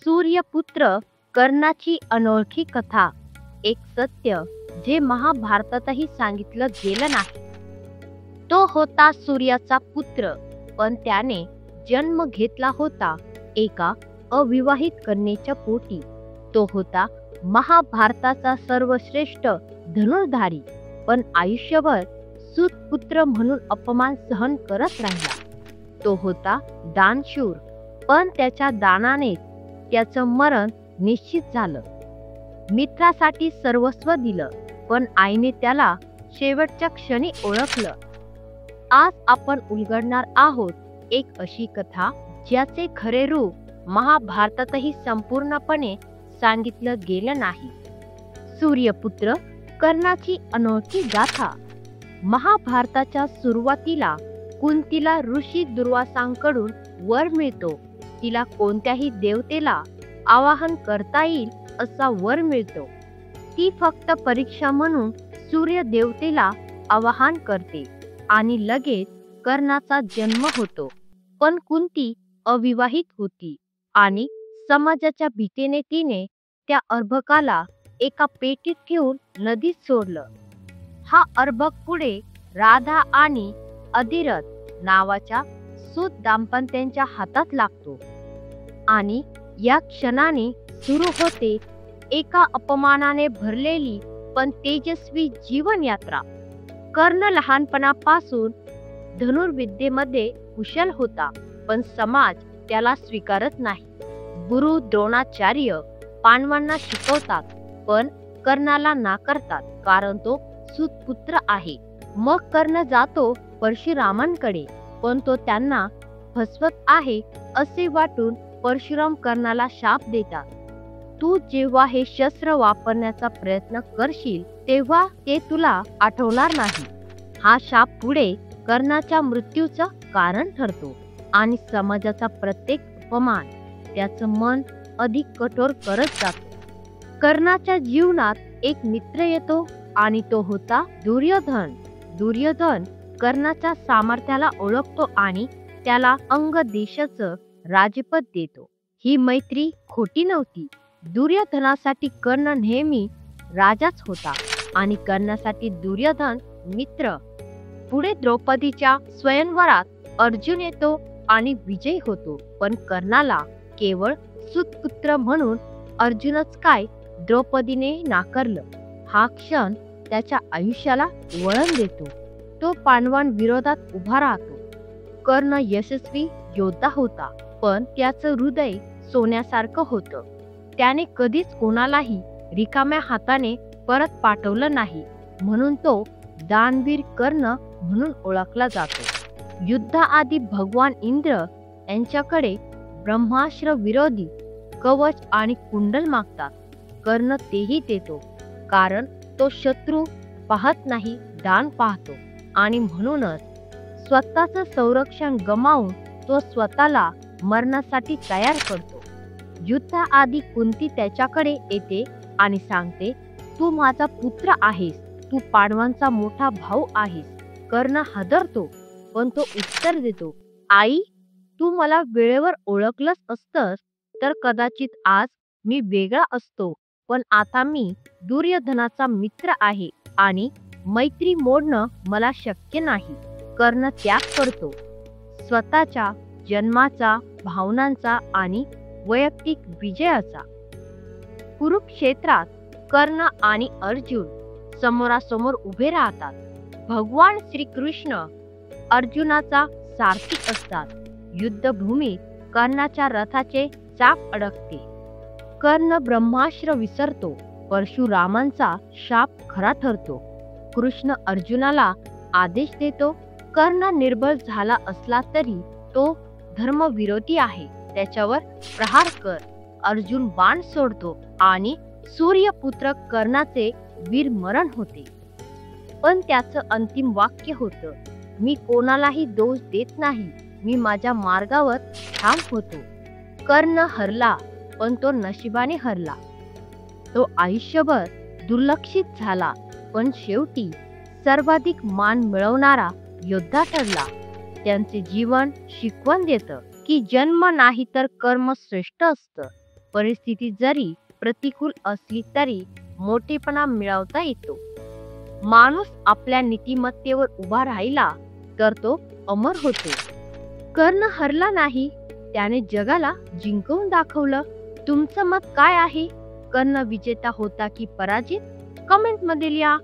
सूर्यपुत्र कर्णाची अनोळखी कथा. एक सत्य जे महाभारतातही सांगितलं गेलं नाही. तो होता सूर्याचा पुत्र, पण त्याने जन्म घेतला होता एका अविवाहित कन्येच्या पोटी. तो होता महाभारताचा सर्वश्रेष्ठ धनुर्धारी, पण आयुष्यभर सूतपुत्र म्हणून अपमान सहन करत राहिला. तो होता दानशूर, पण त्याच्या दानाने त्याचं मरण निश्चित झालं. मित्रासाठी सर्वस्व दिलं, पण आईने त्याला शेवटच्या क्षणी ओळखलं. आज आपण उलगडणार आहोत एक अशी कथा ज्याचे खरे रूप महाभारतातही संपूर्णपणे सांगितलं गेलं नाही. सूर्यपुत्र कर्णाची अनोळखी गाथा. महाभारताच्या सुरुवातीला कुंतीला ऋषी दुर्वासांकडून वर मिळतो. तिला कोणत्याही देवतेला आवाहन करता येईल असा वर मिळतो. ती फक्त परीक्षा म्हणून सूर्य देवतेला आवाहन करते आणि लगेच कर्णाचा जन्म होतो. पण कुंती अविवाहित होती आणि समाजाच्या भीतीने तिने त्या अर्भकाला एका पेटीत ठेवून नदीत सोडलं. हा अर्भक पुढे राधा आणि अधिरथ नावाच्या सूत दाम्पत्यांच्या हातात लागतो आणि या क्षणाने सुरू होते एका अपमानाने भरलेली पण तेजस्वी जीवन यात्रा. कर्ण लहानपणापासून धनुर्विद्येमध्ये कुशल होता, पण समाज त्याला स्वीकारत नाही. गुरु द्रोणाचार्य पांडवांना शिकवतात, पण कर्णाला नाकारतात कारण तो सूतपुत्र आहे. मग कर्ण जातो परशुरामांकडे, पण तो त्यांना फसवत आहे असे वाटून परशुराम कर्णाला शाप देतात. तू जेव्हा हे शस्त्र वापरण्याचा प्रयत्न करशील तेव्हा ते तुला आठवणार नाही. हा शाप पुढे कर्णाच्या मृत्यूचं कारण ठरतो आणि समाजाचा प्रत्येक अपमान त्याचं मन अधिक कठोर करत जातो. कर्णाच्या जीवनात एक मित्र येतो आणि तो होता दुर्योधन. दुर्योधन कर्णाच्या सामर्थ्याला ओळखतो आणि त्याला अंग देशाचं राजपद देतो. ही मैत्री खोटी नव्हती. दुर्योधनासाठी कर्ण नेहमी राजाच होता आणि कर्णासाठी दुर्योधन मित्र. पुढे द्रौपदीच्या स्वयंवरात अर्जुन येतो आणि विजयी होतो, पण कर्णाला केवळ सूतपुत्र म्हणून अर्जुनच काय द्रौपदीने नाकारलं. हा क्षण त्याच्या आयुष्याला वळण देतो. तो पांडवांविरोधात उभा राहतो. कर्ण यशस्वी योद्धा होता, पण त्याचं हृदय सोन्यासारखं होतं. त्याने कधीच कोणालाही रिकाम्या हाताने परत पाठवलं नाही, म्हणून तो दानवीर कर्ण म्हणून ओळखला जातो. युद्धाआधी भगवान इंद्र यांच्याकडे ब्रह्मास्त्र विरोधी कवच आणि कुंडल मागतात. कर्ण तेही देतो, कारण तो शत्रू पाहत नाही, दान पाहतो आणि म्हणूनच स्वतःचं संरक्षण गमावून तो स्वतःला मरणासाठी तयार करतो. युद्धाआधी कुंती त्याच्याकडे येते आणि सांगते, तू माझा पुत्र आहेस, तू पांडवांचा मोठा भाऊ आहेस. कर्ण हादरतो, पण तो उत्तर देतो, आई, तू मला वेळेवर ओळखलंच असतंस तर कदाचित आज मी वेगळा असतो, पण आता मी दुर्योधनाचा मित्र आहे आणि मैत्री मोडणं मला शक्य नाही. कर्ण त्याग करतो, स्वतःच्या जन्माचा, भावनांचा आणि वैयक्तिक विजयाचा. कुरुक्षेत्रात कर्ण आणि अर्जुन समोरासमोर उभे राहतात. भगवान श्रीकृष्ण अर्जुनाचा सारथी असतात. युद्धभूमीत कर्णाच्या रथाचे चाक अडकते. कर्ण ब्रह्मास्त्र विसरतो. परशुरामांचा शाप खरा ठरतो. कृष्ण अर्जुनाला आदेश देतो, कर्ण निर्बळ झाला असला तरी तो धर्मविरोधी आहे, त्याच्यावर प्रहार कर. अर्जुन बाण सोडतो आणि सूर्यपुत्र कर्णाचे वीरमरण होते. पण त्याचं अंतिम वाक्य होतं, मी कोणालाही दोष देत नाही, मी माझ्या मार्गावर ठाम होतो. कर्ण हरला, पण तो नशिबाने हरला. तो आयुष्यभर दुर्लक्षित झाला, पण शेवटी सर्वाधिक मान मिळवणारा योद्धा ठरला. त्यांचे जीवन शिकवण देतं की जन्म नाही तर कर्म श्रेष्ठ असतं. परिस्थिती जरी प्रतिकूल असली तरी मोठेपणा मिळवता येतो. माणूस आपल्या नीतिमत्तेवर उभा राहिला तर तो अमर होतो. कर्ण हरला नाही, त्याने जगाला जिंकवून दाखवलं. तुमचं मत काय आहे? कर्ण विजेता होता की पराजित? कमेंट मध्ये लिहा.